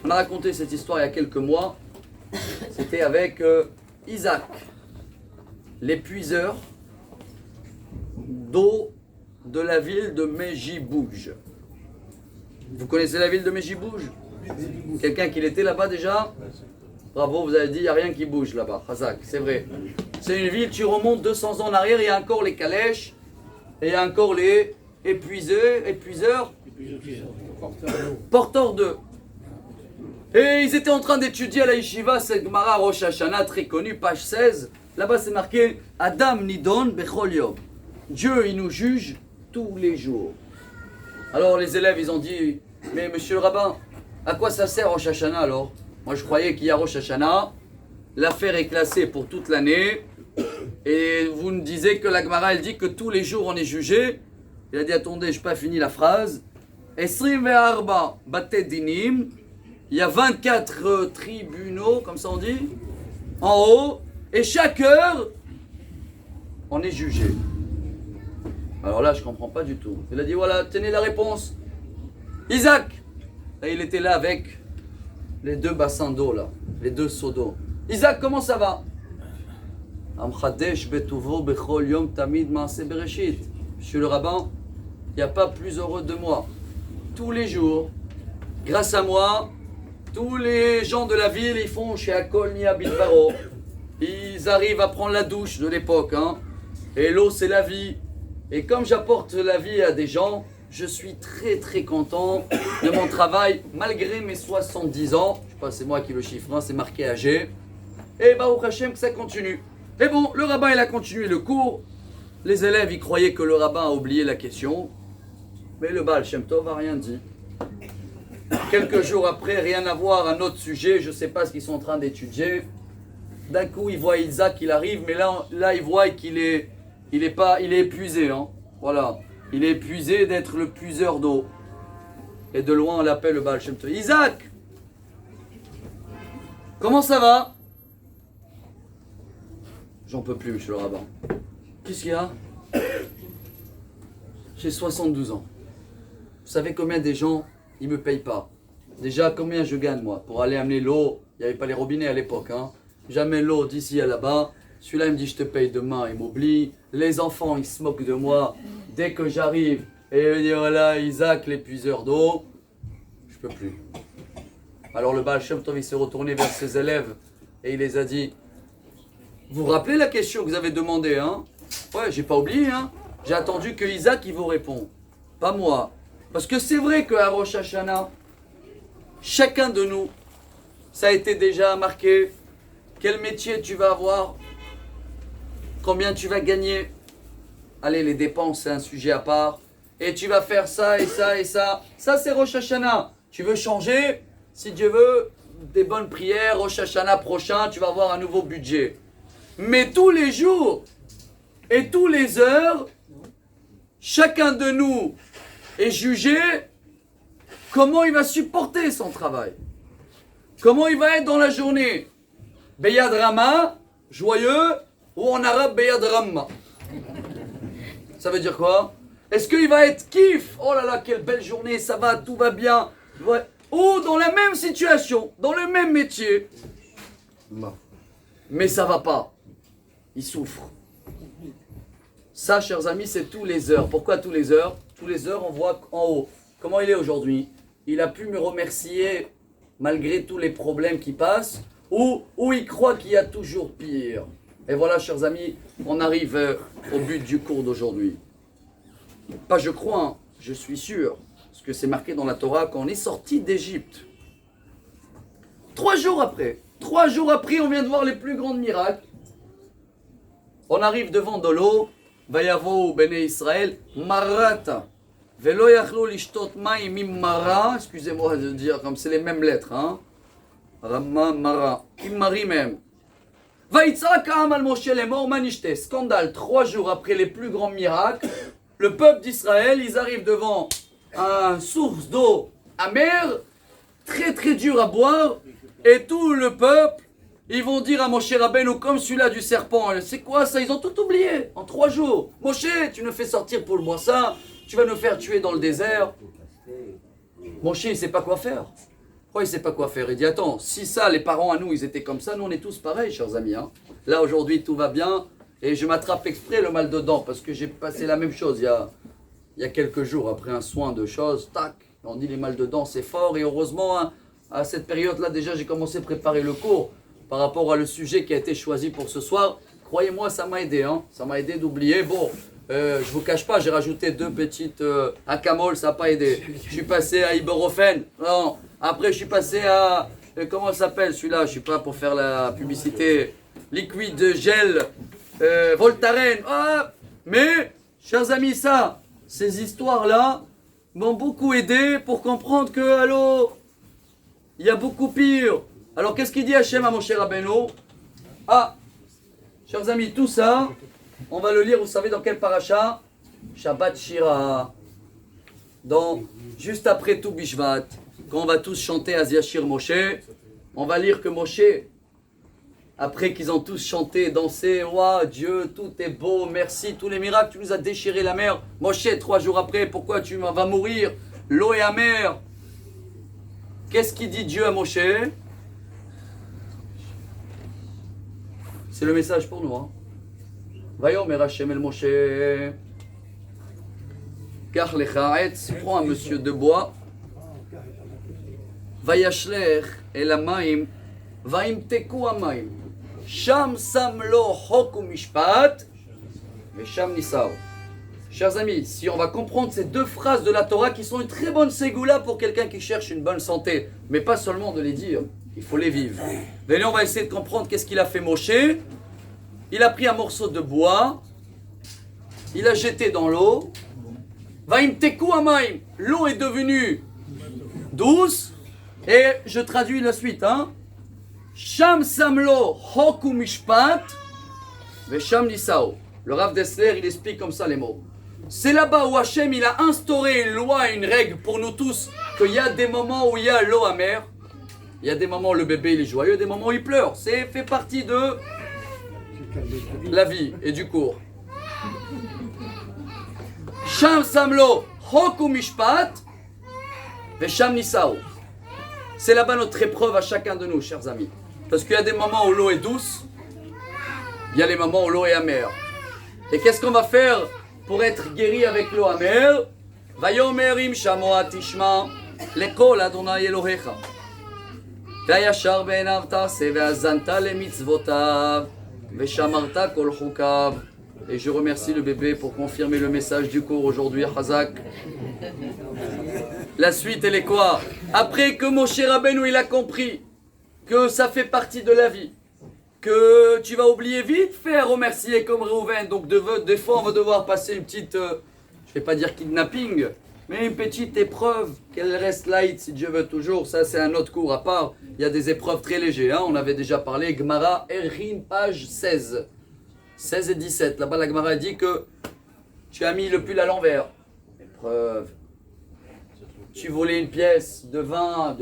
On a raconté cette histoire il y a quelques mois. C'était avec Isaac, l'épuiseur d'eau de la ville de Mejibouj. Vous connaissez la ville de Mejibouj? Quelqu'un qui était là-bas déjà? Bravo, vous avez dit, il n'y a rien qui bouge là-bas. Chazak, c'est vrai. C'est une ville, tu remontes 200 ans en arrière, il y a encore les calèches, et il y a encore les épuiseurs, porteurs d'eux. Et ils étaient en train d'étudier à la Yeshiva, cette Gemara Rosh Hashanah, très connue, page 16. Là-bas, c'est marqué Adam Nidon Bechol Yom. Dieu, il nous juge tous les jours. Alors, les élèves, ils ont dit, mais monsieur le rabbin, à quoi ça sert Rosh Hashanah alors? Moi, je croyais qu'il y a Rosh Hashanah, l'affaire est classée pour toute l'année, et vous nous disiez que la Gemara, elle dit que tous les jours on est jugé. Il a dit, attendez, je n'ai pas fini la phrase. Esrim ve'arba bate dinim. Il y a 24 tribunaux, comme ça on dit, en haut, et chaque heure, on est jugé. Alors là, je ne comprends pas du tout. Il a dit, voilà, tenez la réponse. Isaac, là, il était là avec les 2 bassins d'eau, là, les 2 seaux d'eau. Isaac, comment ça va? Monsieur le rabbin, il n'y a pas plus heureux de moi. Tous les jours, grâce à moi, tous les gens de la ville, ils font chez Akol Nia Bilbaro. Ils arrivent à prendre la douche de l'époque. Et l'eau, c'est la vie. Et comme j'apporte la vie à des gens, je suis très très content de mon travail, malgré mes 70 ans. Je ne sais pas, c'est moi qui le chiffre, c'est marqué âgé. Et Baruch Hashem, que ça continue. Et bon, le rabbin, il a continué le cours. Les élèves, ils croyaient que le rabbin a oublié la question. Mais le Baal Shem Tov n'a rien dit. Quelques jours après, rien à voir, un autre sujet, je ne sais pas ce qu'ils sont en train d'étudier. D'un coup, il voit Isaac, il arrive, mais là il voit qu'il est épuisé. Voilà, il est épuisé d'être le puiseur d'eau. Et de loin, on l'appelle le Baal Shem Tov. Isaac, comment ça va? J'en peux plus, monsieur le rabbin. Qu'est-ce qu'il y a? J'ai 72 ans. Vous savez combien des gens, ils ne me payent pas? Déjà, combien je gagne, moi? Pour aller amener l'eau, il n'y avait pas les robinets à l'époque. J'amène l'eau d'ici à là-bas. Celui-là, il me dit, je te paye demain, il m'oublie. Les enfants, ils se moquent de moi. Dès que j'arrive, et il me dit, voilà, Isaac, l'épuiseur d'eau. Je peux plus. Alors le Baal Shem Tov, il s'est retourné vers ses élèves et il les a dit, vous vous rappelez la question que vous avez demandée, Ouais, j'ai pas oublié, J'ai attendu que Isaac, il vous répond. Pas moi. Parce que c'est vrai qu'à Rosh Hashanah, chacun de nous, ça a été déjà marqué. Quel métier tu vas avoir? Combien tu vas gagner? Allez, les dépenses, c'est un sujet à part. Et tu vas faire ça et ça et ça. Ça, c'est Rosh Hashanah. Tu veux changer? Si Dieu veut, des bonnes prières, Rosh Hashanah prochain, tu vas avoir un nouveau budget. Mais tous les jours et tous les heures, chacun de nous est jugé comment il va supporter son travail. Comment il va être dans la journée. Beyad Rama, joyeux, ou en arabe Beyad Ramma. Ça veut dire quoi? Est-ce qu'il va être kiff? Oh là là, quelle belle journée, ça va, tout va bien. Ouais. Ou dans la même situation, dans le même métier. Mais ça va pas. Il souffre. Ça, chers amis, c'est tous les heures. Pourquoi tous les heures? Tous les heures, on voit en haut. Comment il est aujourd'hui? Il a pu me remercier malgré tous les problèmes qui passent, ou il croit qu'il y a toujours pire. Et voilà, chers amis, on arrive au but du cours d'aujourd'hui. Pas je crois, hein, je suis sûr, parce que c'est marqué dans la Torah qu'on est sorti d'Égypte. 3 jours après, on vient de voir les plus grands miracles. On arrive devant de l'eau, Vayavo Bene Israël, Marata. Velo yachlo lishtot maim imara, excusez-moi de dire comme c'est les mêmes lettres, hein. Rama, Mara, Imari même. Vaïtzak Amal Moshe Lemor Manishte, scandale, 3 jours après les plus grands miracles, le peuple d'Israël, ils arrivent devant une source d'eau amère, très très dure à boire, et tout le peuple, ils vont dire à Moshe Rabbeinu, comme celui-là du serpent, c'est quoi ça? Ils ont tout oublié en 3 jours. Moshe, tu nous fais sortir pour le boire ça, tu vas nous faire tuer dans le désert. Moshe, il ne sait pas quoi faire. Pourquoi il ne sait pas quoi faire? Il dit, attends, si ça, les parents à nous, ils étaient comme ça, nous on est tous pareils, chers amis. Hein. Là, aujourd'hui, tout va bien, et je m'attrape exprès le mal de dents, parce que j'ai passé la même chose il y a quelques jours, après un soin de choses, tac, on dit les mal de dents, c'est fort, et heureusement, hein, à cette période-là, déjà, j'ai commencé à préparer le cours, par rapport à le sujet qui a été choisi pour ce soir. Croyez-moi, ça m'a aidé, hein. Ça m'a aidé d'oublier. Bon, je vous cache pas, j'ai rajouté 2 petites Acamol, ça n'a pas aidé. Je suis passé à Ibuprofène. Non. Après, je suis passé à comment ça s'appelle celui-là? Je suis pas pour faire la publicité. Liquide gel Voltaren. Ah, mais, chers amis, ces histoires-là m'ont beaucoup aidé pour comprendre que, allô, il y a beaucoup pire. Alors, qu'est-ce qu'il dit Hachem à Moshe Rabbeinu? Ah, chers amis, tout ça, on va le lire, vous savez dans quel paracha? Shabbat Shira. Juste après tout Bishvat, quand on va tous chanter Aziashir Moshe, on va lire que Moshe, après qu'ils ont tous chanté, dansé, ouah, Dieu, tout est beau, merci, tous les miracles, tu nous as déchiré la mer. Moshe, 3 jours après, pourquoi tu vas mourir? L'eau est amère. Qu'est-ce qu'il dit Dieu à Moshe? C'est le message pour nous. Vayomer Hashem el Moshe. Kach lecha etz, prends un monsieur de bois. Vayashlech el hamayim, vayimteku hamayim. Sham sam lo chok umishpat, vesham nisao. Chers amis, si on va comprendre ces 2 phrases de la Torah qui sont une très bonne ségoula pour quelqu'un qui cherche une bonne santé, mais pas seulement de les dire. Il faut les vivre. Venez, on va essayer de comprendre qu'est-ce qu'il a fait Moshe. Il a pris un morceau de bois, il a jeté dans l'eau. Vaimteku hamayim, l'eau est devenue douce. Et je traduis la suite. Hein. Sham samlo hoku mishpat, vesham nisao. Le Rav Dessler, il explique comme ça les mots. C'est là-bas où Hachem, il a instauré une loi, une règle pour nous tous, qu'il y a des moments où il y a l'eau amère. Il y a des moments où le bébé il est joyeux, des moments où il pleure. C'est fait partie de la vie et du cours. Sham samlo hoku mishpat vesham nisao. C'est là-bas notre épreuve à chacun de nous, chers amis. Parce qu'il y a des moments où l'eau est douce, il y a les moments où l'eau est amère. Et qu'est-ce qu'on va faire pour être guéri avec l'eau amère? Vayomer im shamoa tishma lekol Adonai Elohecha. והישר בעיניו תעשה והאזנת למצוותיו ושמרת כל חוקיו. Et je remercie le bébé pour confirmer le message du cours aujourd'hui, Hazak. La suite, elle est quoi? Après que Moshe Rabbeinu il a compris que ça fait partie de la vie, que tu vas oublier vite faire remercier comme Reuven, donc des fois on va devoir passer une petite, je vais pas dire kidnapping, mais une petite épreuve, qu'elle reste light si Dieu veut toujours. Ça c'est un autre cours à part. Il y a des épreuves très légères, hein. On avait déjà parlé, Gemara Erhin, page 16 et 17, là-bas la Gemara dit que tu as mis le pull à l'envers, épreuve. Tu volais une pièce de 20,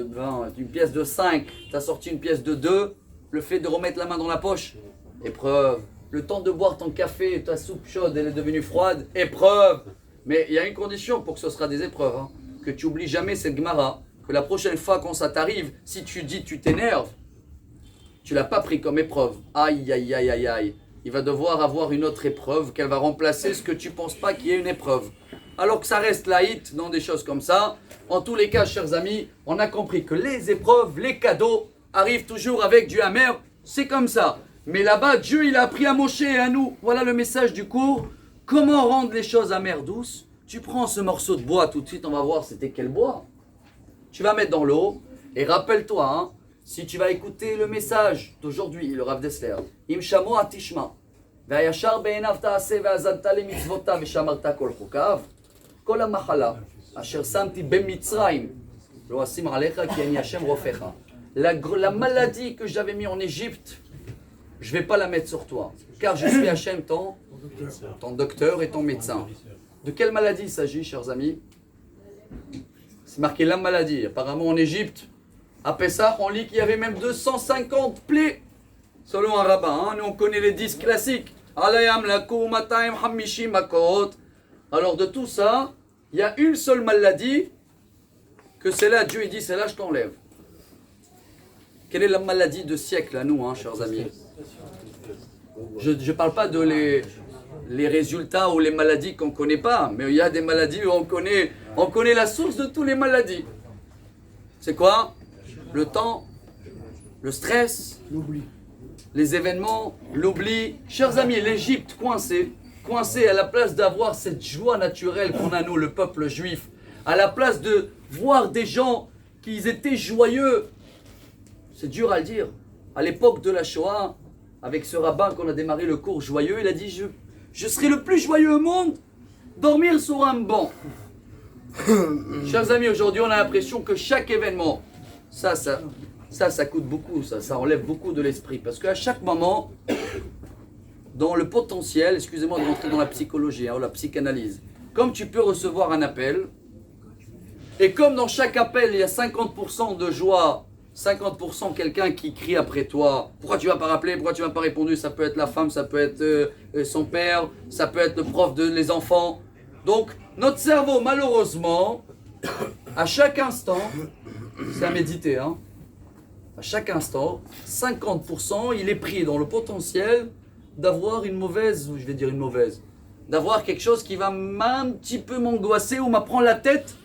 une pièce de 5, tu as sorti une pièce de 2, le fait de remettre la main dans la poche, épreuve. Le temps de boire ton café, ta soupe chaude, elle est devenue froide, épreuve. Mais il y a une condition pour que ce sera des épreuves, hein. Que tu oublies jamais cette Gemara, que la prochaine fois quand ça t'arrive, si tu dis tu t'énerves, tu l'as pas pris comme épreuve. Aïe, aïe, aïe, aïe, aïe. il va devoir avoir une autre épreuve qu'elle va remplacer ce que tu ne penses pas qu'il y ait une épreuve. Alors que ça reste laït dans des choses comme ça. En tous les cas, chers amis, on a compris que les épreuves, les cadeaux arrivent toujours avec du amer. C'est comme ça. Mais là-bas, Dieu, il a appris à Moshe et à nous. Voilà le message du cours. Comment rendre les choses amères douces? Tu prends ce morceau de bois, tout de suite, on va voir c'était quel bois. Tu vas mettre dans l'eau. Et rappelle-toi, hein, si tu vas écouter le message d'aujourd'hui, le Rav Dessler, Im shamo atishma, ve'ayashar be'enav ta'aseh ve'azadta lemitzvotav ve'shamarta kol chokav, kol ha'machala, asher samti b'mitzrayim, lo asim alecha ki ani Hashem rofecha. La maladie que j'avais mis en Égypte, je ne vais pas la mettre sur toi, car je suis Hashem, ton docteur et ton médecin. De quelle maladie il s'agit, chers amis? C'est marqué la maladie. Apparemment en Égypte, à Pessah, on lit qu'il y avait même 250 plaies, selon un rabbin. Hein. Nous, on connaît les 10 classiques. Alayam lakou mataim hamishim makot. Alors de tout ça, il y a une seule maladie, que c'est là, Dieu il dit, c'est là je t'enlève. Quelle est la maladie de siècle à nous, hein, chers amis? Je ne parle pas de les résultats ou les maladies qu'on ne connaît pas, mais il y a des maladies où on connaît la source de toutes les maladies. C'est quoi? Le temps, le stress, L'oubli. les événements, l'oubli. Chers amis, l'Égypte coincée à la place d'avoir cette joie naturelle qu'on a nous, le peuple juif, à la place de voir des gens qui étaient joyeux. C'est dur à le dire. À l'époque de la Shoah, avec ce rabbin qu'on a démarré le cours joyeux, il a dit je serai le plus joyeux au monde, dormir sur un banc. Chers amis, aujourd'hui on a l'impression que chaque événement, ça coûte beaucoup, ça enlève beaucoup de l'esprit. Parce qu'à chaque moment, dans le potentiel, excusez-moi de rentrer dans la psychologie ou la psychanalyse, comme tu peux recevoir un appel, et comme dans chaque appel il y a 50% de joie, 50% quelqu'un qui crie après toi, pourquoi tu vas pas rappeler, pourquoi tu m'as pas répondu, ça peut être la femme, ça peut être son père, ça peut être le prof les enfants. Donc notre cerveau malheureusement, à chaque instant, c'est à méditer, hein, à chaque instant, 50% il est pris dans le potentiel d'avoir une mauvaise, ou je vais dire une mauvaise, d'avoir quelque chose qui va un petit peu m'angoisser ou m'apprendre la tête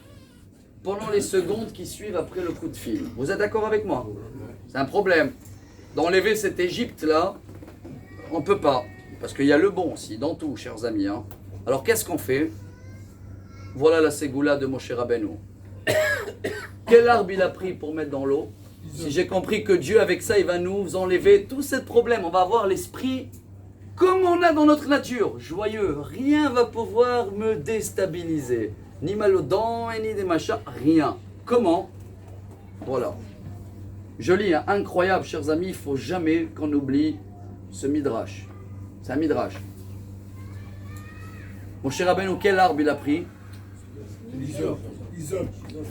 pendant les secondes qui suivent après le coup de fil. Vous êtes d'accord avec moi? C'est un problème. D'enlever cette Égypte-là, on ne peut pas. Parce qu'il y a le bon aussi, dans tout, chers amis. Hein. Alors qu'est-ce qu'on fait? Voilà la ségoula de Moshe Rabbeinu. Quel arbre il a pris pour mettre dans l'eau? Si j'ai compris que Dieu, avec ça, il va nous enlever tous ces problèmes. On va avoir l'esprit comme on a dans notre nature, joyeux. Rien ne va pouvoir me déstabiliser. Ni mal aux dents, ni des machins, rien. Comment? Voilà. Joli, hein? Incroyable, chers amis, il ne faut jamais qu'on oublie ce midrash. C'est un midrash. Mon cher Rabbeinu, quel arbre il a pris?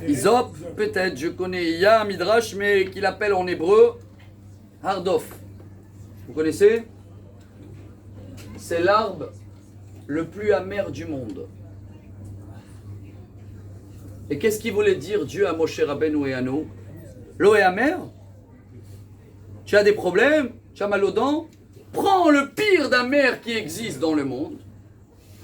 Isop, peut-être, je connais. Il y a un midrash, mais qu'il appelle en hébreu Hardof. Vous connaissez? C'est l'arbre le plus amer du monde. Et qu'est-ce qu'il voulait dire Dieu à Moshe Rabbeinu et à nous? L'eau est amère? Tu as des problèmes? Tu as mal aux dents? Prends le pire d'amer qui existe dans le monde.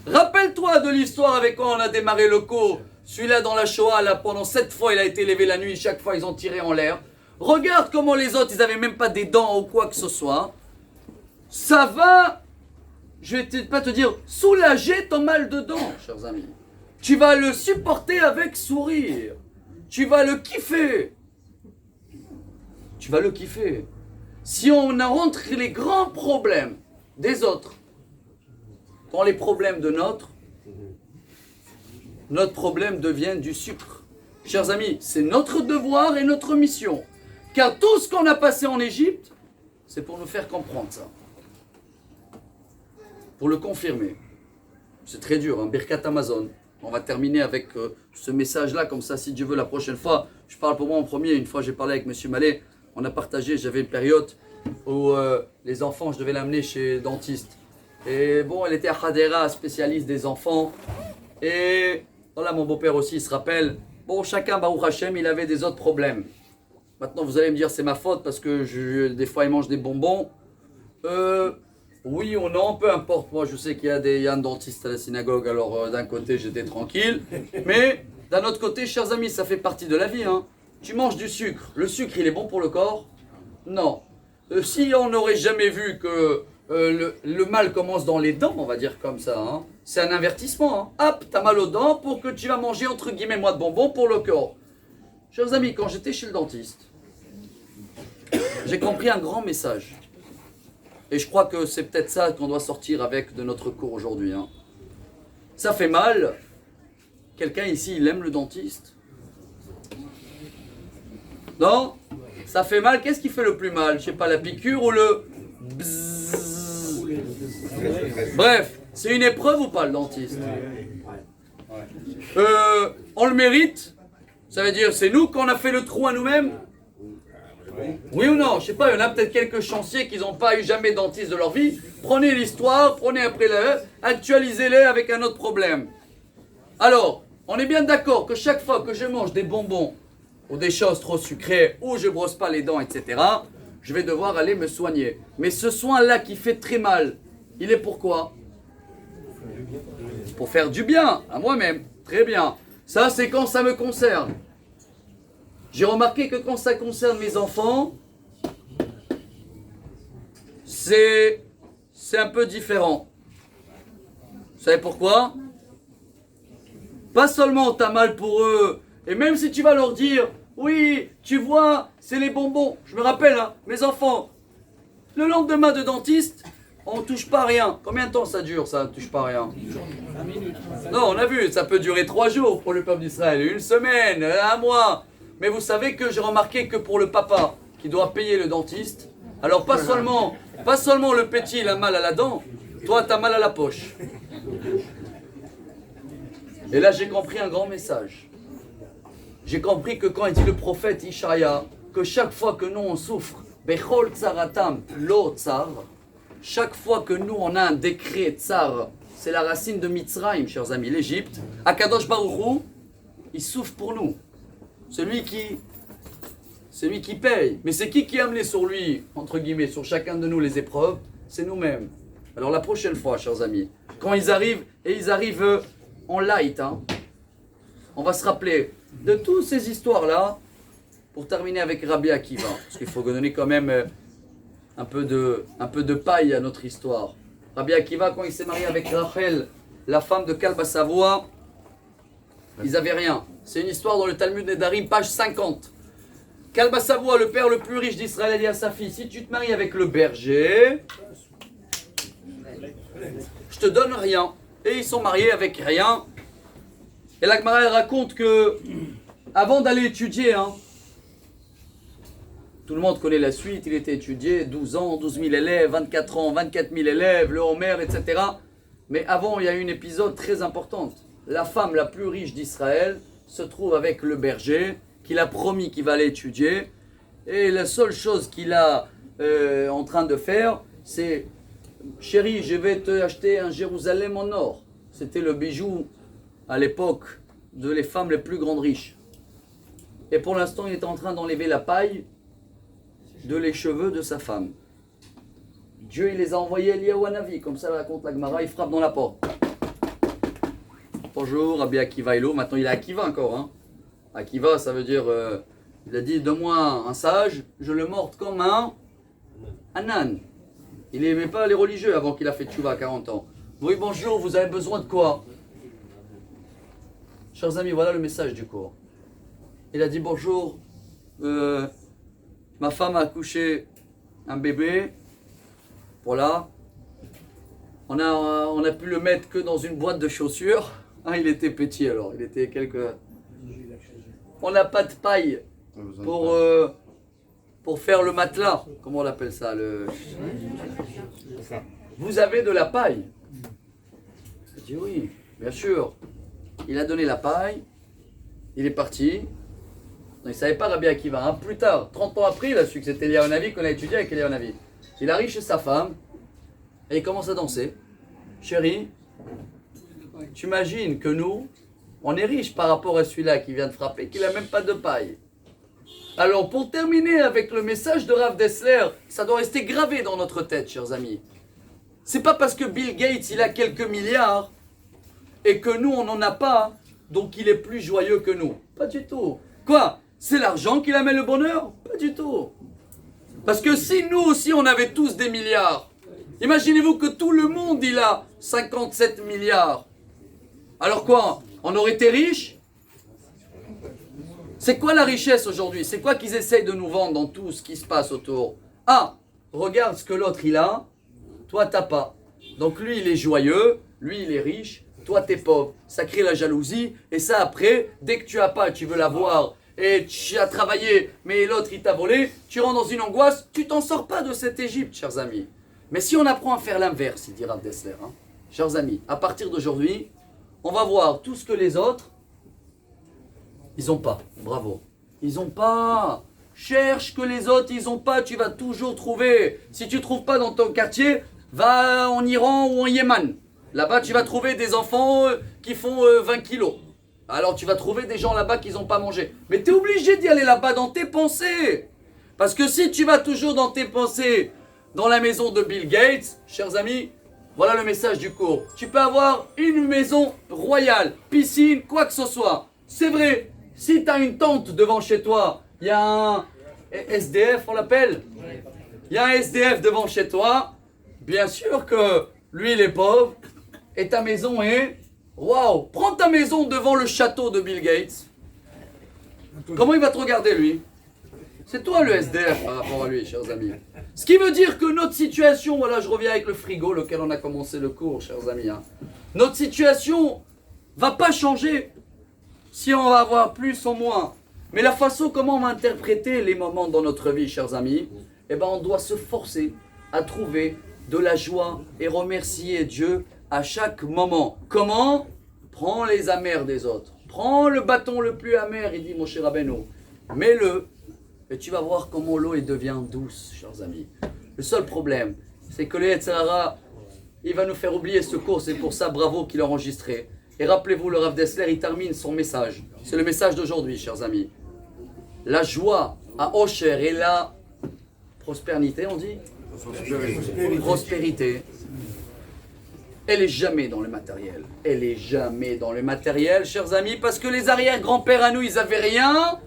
Rappelle-toi de l'histoire avec quoi on a démarré le cours. Celui-là dans la Shoah, là, pendant 7 fois, il a été levé la nuit. Chaque fois, ils ont tiré en l'air. Regarde comment les autres, ils n'avaient même pas des dents ou quoi que ce soit. Ça va, je vais peut-être pas te dire, soulager ton mal de dents, chers amis. Tu vas le supporter avec sourire. Tu vas le kiffer. Tu vas le kiffer. Si on rentre les grands problèmes des autres dans les problèmes de notre problème devient du sucre. Chers amis, c'est notre devoir et notre mission. Car tout ce qu'on a passé en Égypte, c'est pour nous faire comprendre ça. Pour le confirmer. C'est très dur, hein, Birkat Amazon. On va terminer avec ce message-là, comme ça, si Dieu veut, la prochaine fois. Je parle pour moi en premier. Une fois, j'ai parlé avec M. Mallet. On a partagé, j'avais une période où les enfants, je devais l'amener chez le dentiste. Et bon, elle était à Hadera, spécialiste des enfants. Et voilà, mon beau-père aussi, il se rappelle. Bon, chacun, Baruch Hashem, il avait des autres problèmes. Maintenant, vous allez me dire, c'est ma faute parce que des fois, il mange des bonbons. Oui ou non, peu importe. Moi, je sais qu'il y a un dentiste à la synagogue, alors d'un côté, j'étais tranquille. Mais d'un autre côté, chers amis, ça fait partie de la vie. Hein. Tu manges du sucre. Le sucre, il est bon pour le corps? Non. Si on n'aurait jamais vu que le mal commence dans les dents, on va dire comme ça, hein, c'est un avertissement. Hein. Hop, t'as mal aux dents pour que tu vas manger, entre guillemets, moi de bonbons pour le corps. Chers amis, quand j'étais chez le dentiste, j'ai compris un grand message. Et je crois que c'est peut-être ça qu'on doit sortir avec de notre cours aujourd'hui. Hein. Ça fait mal. Quelqu'un ici, il aime le dentiste? Non? Ça fait mal. Qu'est-ce qui fait le plus mal? Je sais pas, la piqûre ou le bzzz. Bref, c'est une épreuve ou pas le dentiste? On le mérite? Ça veut dire c'est nous qu'on a fait le trou à nous-mêmes? Oui ou non? Je sais pas, il y en a peut-être quelques chanciers qui n'ont pas eu jamais dentiste de leur vie. Prenez l'histoire, prenez après actualisez-les avec un autre problème. Alors, on est bien d'accord que chaque fois que je mange des bonbons ou des choses trop sucrées ou je brosse pas les dents, etc., je vais devoir aller me soigner. Mais ce soin-là qui fait très mal, il est pourquoi? Pour faire du bien à moi-même. Très bien. Ça, c'est quand ça me concerne. J'ai remarqué que quand ça concerne mes enfants, c'est un peu différent. Vous savez pourquoi? Pas seulement t'as mal pour eux, et même si tu vas leur dire, oui, tu vois, c'est les bonbons. Je me rappelle, hein, mes enfants, le lendemain de dentiste, on ne touche pas à rien. Combien de temps ça dure, ça, ne touche pas à rien? Non, on a vu, ça peut durer 3 jours pour le peuple d'Israël, 1 semaine, 1 mois. Mais vous savez que j'ai remarqué que pour le papa qui doit payer le dentiste, alors pas seulement le petit il a mal à la dent, toi tu as mal à la poche. Et là j'ai compris un grand message. J'ai compris que quand il dit le prophète Ishaïa, que chaque fois que nous on souffre, Bechol tsaratam lo tsar, chaque fois que nous on a un décret tsar, c'est la racine de Mitzrayim, chers amis, l'Égypte, Akadosh Baruch Hu, il souffre pour nous. Celui qui paye. Mais c'est qui a amené sur lui, entre guillemets, sur chacun de nous les épreuves? C'est nous-mêmes. Alors la prochaine fois, chers amis, quand ils arrivent en light, hein, on va se rappeler de toutes ces histoires-là pour terminer avec Rabbi Akiva. Parce qu'il faut donner quand même un peu de paille à notre histoire. Rabbi Akiva, quand il s'est marié avec Rachel, la femme de Kalb Savoie, ils n'avaient rien. C'est une histoire dans le Talmud Nedarim, page 50. Kalb Savoie, le père le plus riche d'Israël, a dit à sa fille, si tu te maries avec le berger, je te donne rien. Et ils sont mariés avec rien. Et la Gemara, elle raconte que, avant d'aller étudier, hein, tout le monde connaît la suite, il était étudié, 12 ans, 12 000 élèves, 24 ans, 24 000 élèves, le Homer, etc. Mais avant, il y a eu un épisode très important. La femme la plus riche d'Israël se trouve avec le berger, qu'il a promis qu'il va aller étudier. Et la seule chose qu'il a en train de faire, c'est « Chérie, je vais te acheter un Jérusalem en or ». C'était le bijou à l'époque de les femmes les plus grandes riches. Et pour l'instant, il est en train d'enlever la paille de les cheveux de sa femme. Dieu, il les a envoyés Eliyahu Hanavi, comme ça raconte la Gemara, il frappe dans la porte. Bonjour, Rabbi Akiva Elo. Maintenant il est Akiva encore. Hein. Akiva, ça veut dire, il a dit, donne-moi un sage, je le morte comme un âne. Il n'aimait pas les religieux avant qu'il a fait tchouva à 40 ans. Oui, bonjour, vous avez besoin de quoi? Chers amis, voilà le message du cours. Il a dit, bonjour, ma femme a accouché un bébé. Voilà. On a pu le mettre que dans une boîte de chaussures. Ah, il était petit alors, il était quelques... On n'a pas de paille pour faire le matelas. Comment on appelle ça Vous avez de la paille? Il dit oui, bien sûr. Il a donné la paille, il est parti. Non, il ne savait pas Rabbi Akiva. Hein. Plus tard, 30 ans après, il a su que c'était Eliyahu Hanavi qu'on a étudié avec Eliyahu Hanavi. Il arrive chez sa femme et il commence à danser. Chérie, tu imagines que nous, on est riches par rapport à celui-là qui vient de frapper, qu'il n'a même pas de paille. Alors, pour terminer avec le message de Rav Dessler, ça doit rester gravé dans notre tête, chers amis. C'est pas parce que Bill Gates il a quelques milliards et que nous on n'en a pas, donc il est plus joyeux que nous. Pas du tout. Quoi? C'est l'argent qui amène le bonheur? Pas du tout. Parce que si nous aussi on avait tous des milliards, imaginez-vous que tout le monde il a 57 milliards. Alors quoi? On aurait été riches? C'est quoi la richesse aujourd'hui? C'est quoi qu'ils essayent de nous vendre dans tout ce qui se passe autour? Ah, regarde ce que l'autre il a, toi t'as pas. Donc lui il est joyeux, lui il est riche, toi t'es pauvre. Ça crée la jalousie et ça après, dès que tu as pas, tu veux l'avoir et tu as travaillé, mais l'autre il t'a volé, tu rentres dans une angoisse, tu t'en sors pas de cette Égypte, chers amis. Mais si on apprend à faire l'inverse, il dira Dessler, chers amis, à partir d'aujourd'hui, on va voir tout ce que les autres, ils n'ont pas. Bravo. Ils n'ont pas. Cherche que les autres, ils n'ont pas, tu vas toujours trouver. Si tu ne trouves pas dans ton quartier, va en Iran ou en Yémen. Là-bas, tu vas trouver des enfants qui font 20 kilos. Alors, tu vas trouver des gens là-bas qui n'ont pas mangé. Mais tu es obligé d'y aller là-bas dans tes pensées. Parce que si tu vas toujours dans tes pensées, dans la maison de Bill Gates, chers amis, voilà le message du cours. Tu peux avoir une maison royale, piscine, quoi que ce soit. C'est vrai, si tu as une tente devant chez toi, il y a un SDF, on l'appelle. Il y a un SDF devant chez toi. Bien sûr que lui, il est pauvre. Et ta maison est... Waouh! Prends ta maison devant le château de Bill Gates. Comment il va te regarder, lui? C'est toi le SDF par rapport à lui, chers amis. Ce qui veut dire que notre situation... Voilà, je reviens avec le frigo, lequel on a commencé le cours, chers amis. Notre situation va pas changer si on va avoir plus ou moins. Mais la façon comment on va interpréter les moments dans notre vie, chers amis, eh ben on doit se forcer à trouver de la joie et remercier Dieu à chaque moment. Comment? Prends les amers des autres. Prends le bâton le plus amer, il dit mon cher Rabbeinu. Mets-le et tu vas voir comment l'eau devient douce, chers amis. Le seul problème, c'est que le Yetzer Hara, il va nous faire oublier ce cours. C'est pour ça, bravo qu'il a enregistré. Et rappelez-vous, le Rav Dessler, il termine son message. C'est le message d'aujourd'hui, chers amis. La joie à Osher et la prospérité, on dit? Prospérité. Elle est jamais dans le matériel. Elle est jamais dans le matériel, chers amis, parce que les arrière-grands-pères à nous, ils avaient rien.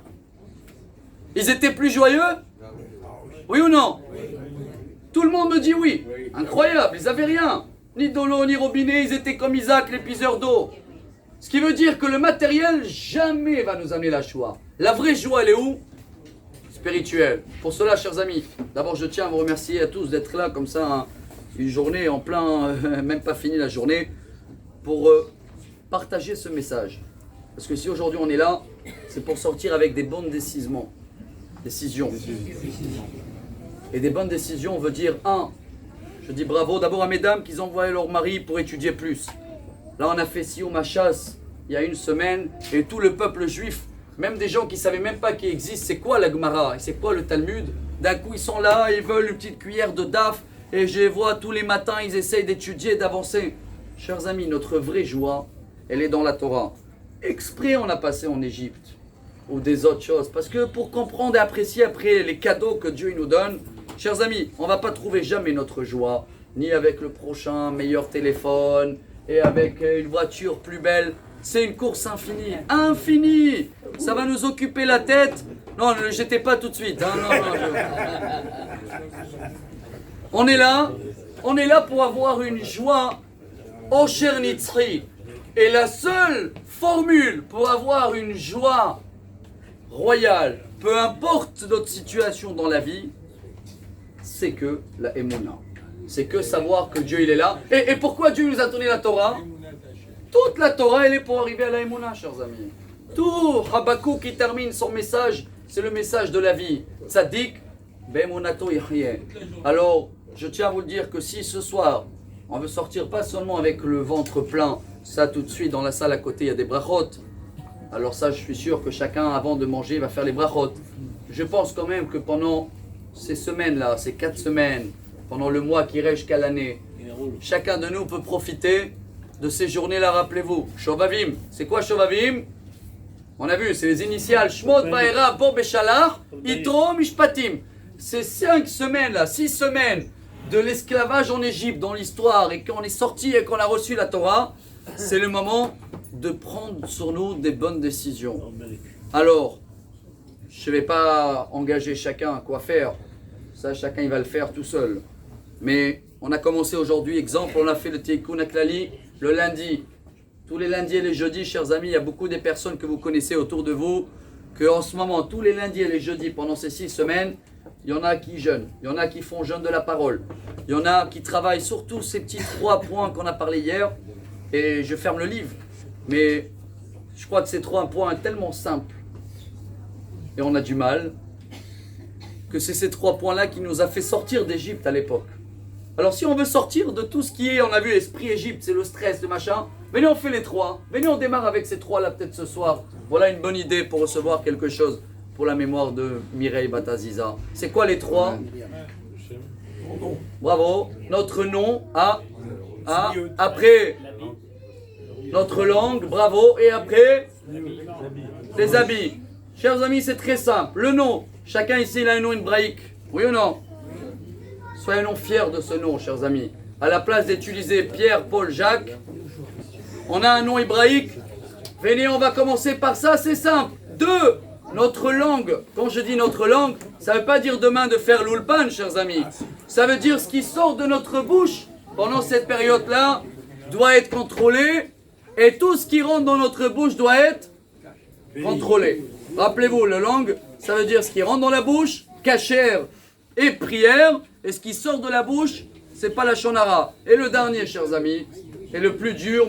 Ils étaient plus joyeux? Oui ou non? Tout le monde me dit oui. Incroyable, ils avaient rien. Ni de l'eau, ni robinet, ils étaient comme Isaac, les puiseurs d'eau. Ce qui veut dire que le matériel jamais va nous amener la joie. La vraie joie, elle est où? Spirituelle. Pour cela, chers amis, d'abord je tiens à vous remercier à tous d'être là comme ça, une journée en plein, même pas fini la journée, pour partager ce message. Parce que si aujourd'hui on est là, c'est pour sortir avec des bonnes décisions. Et des bonnes décisions veut dire, je dis bravo d'abord à mesdames qui envoient leur mari pour étudier plus. Là on a fait Sioum Hachas il y a une semaine et tout le peuple juif, même des gens qui ne savaient même pas qu'il existe, c'est quoi la Gemara et c'est quoi le Talmud, d'un coup ils sont là, ils veulent une petite cuillère de daf et je les vois tous les matins, ils essayent d'étudier, d'avancer. Chers amis, notre vraie joie, elle est dans la Torah. Exprès on a passé en Égypte ou des autres choses, parce que pour comprendre et apprécier après les cadeaux que Dieu nous donne, chers amis, on ne va pas trouver jamais notre joie, ni avec le prochain meilleur téléphone et avec une voiture plus belle. C'est une course infinie, infinie. Ça va nous occuper la tête. Non, ne le jetez pas tout de suite. On est là pour avoir une joie Osher Nitzri. Et la seule formule pour avoir une joie royale, peu importe notre situation dans la vie, c'est que la Emouna. C'est que savoir que Dieu il est là. Et pourquoi Dieu nous a donné la Torah? Toute la Torah elle est pour arriver à la Emouna, chers amis. Tout Habakkuk qui termine son message, c'est le message de la vie. Tzadik, be'emunato yahye. Alors, je tiens à vous le dire que si ce soir, on veut sortir pas seulement avec le ventre plein, ça tout de suite dans la salle à côté il y a des brachot. Alors ça je suis sûr que chacun avant de manger va faire les brachot. Je pense quand même que pendant ces semaines-là, ces 4 semaines, pendant le mois qui reste jusqu'à l'année, chacun de nous peut profiter de ces journées-là, rappelez-vous. Shovavim, c'est quoi Shovavim? On a vu, c'est les initiales. Shmot, Baera, Bo, Beshalach, Itro, Mishpatim. Ces 5 semaines-là, 6 semaines de l'esclavage en Égypte dans l'histoire et qu'on est sorti et qu'on a reçu la Torah, c'est le moment de prendre sur nous des bonnes décisions. Alors, je ne vais pas engager chacun à quoi faire. Ça, chacun il va le faire tout seul. Mais on a commencé aujourd'hui, exemple, on a fait le Tikkun Aklali le lundi. Tous les lundis et les jeudis, chers amis, il y a beaucoup de personnes que vous connaissez autour de vous, qu'en ce moment, tous les lundis et les jeudis, pendant ces 6 semaines, il y en a qui jeûnent, il y en a qui font jeûne de la parole, il y en a qui travaillent sur tous ces petits 3 points qu'on a parlé hier, et je ferme le livre. Mais je crois que ces 3 points tellement simples, et on a du mal, que c'est ces 3 points-là qui nous a fait sortir d'Égypte à l'époque. Alors si on veut sortir de tout ce qui est, on a vu l'esprit Égypte, c'est le stress, le machin, venez on fait les 3, venez on démarre avec ces 3-là peut-être ce soir. Voilà une bonne idée pour recevoir quelque chose pour la mémoire de Mireille Bataziza. C'est quoi les 3? Bravo, notre nom, après notre langue, bravo, et après les habits. Chers amis, c'est très simple, le nom, chacun ici il a un nom hébraïque, oui ou non? Soyons fiers de ce nom, chers amis. À la place d'utiliser Pierre, Paul, Jacques, on a un nom hébraïque. Venez, on va commencer par ça, c'est simple. 2, notre langue. Quand je dis notre langue, ça ne veut pas dire demain de faire l'ulpan, chers amis. Ça veut dire ce qui sort de notre bouche pendant cette période-là doit être contrôlé. Et tout ce qui rentre dans notre bouche doit être contrôlé. Rappelez-vous, la langue, ça veut dire ce qui rentre dans la bouche, kasher et prière. Et ce qui sort de la bouche, c'est pas la shonara. Et le dernier, chers amis, est le plus dur.